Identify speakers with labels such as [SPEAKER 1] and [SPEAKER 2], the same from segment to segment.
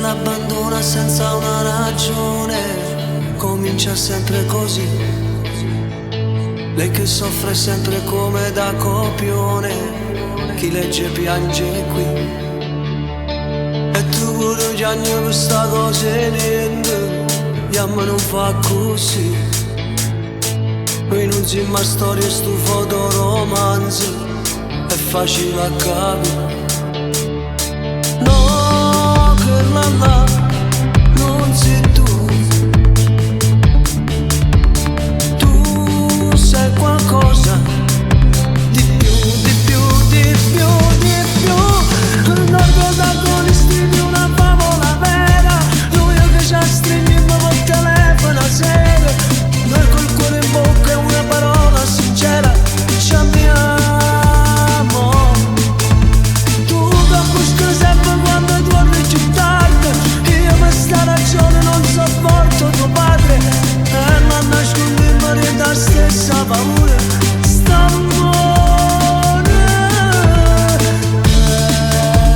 [SPEAKER 1] l'abbandona senza una ragione, comincia sempre così. Lei che soffre sempre come da copione, chi legge piange qui. E tu pure piangi questa cosa e niente, Yamma non fa così. Noi non siamo a storie, sto fotoromanzo, è facile a capire. No, che là non sei tu. Tu sei qualcosa di più, di più, di più, di più. Non protagonisti di una favola vera, noi che ci stringiamo col telefono a sera, noi col cuore in bocca e una parola sincera ci amiamo. Tu capisci sempre quando torni più tardi, io per sta ragione non sopporto tuo padre, e non nascondiamo la stessa paura, st'amore. E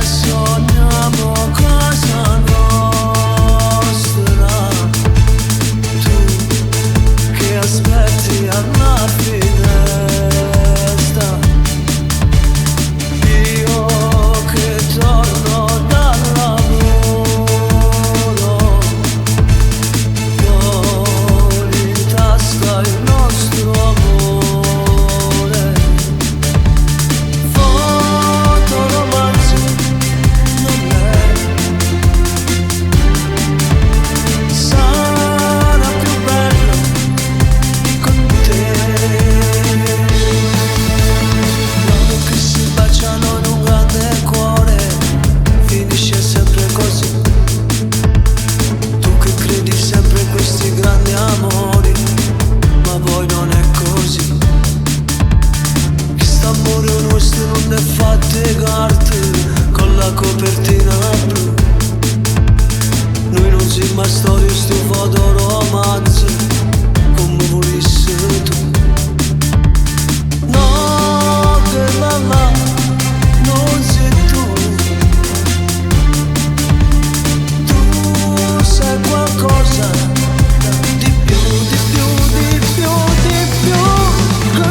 [SPEAKER 1] sogniamo casa nostra, tu che aspetti alla finestra, io che torno dal lavoro, con in tasca il nostro amore. Fotoromanzo non è, sarà più bello con te. L'uomo che si baciano in un grande cuore finisce sempre così. Tu che credi sempre in questi grandi amori, ma poi non è così. Quest'amore nostro non è fatto di carte con la copertina blu. Noi non siamo a storie, sto fotoromanzo, come volessi tu. No, che là non sei tu. Tu sei qualcosa di più, di più, di più, di più.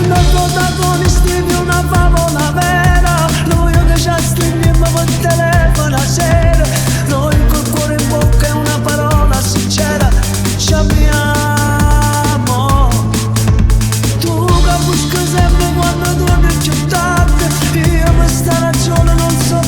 [SPEAKER 1] Noi protagonisti di una favola vera, noi che ci stringiamo per telefono a sera, noi col cuore in bocca e una parola sincera ci amiamo. Tu capisci sempre quando torni più tardi, io per sta ragione non so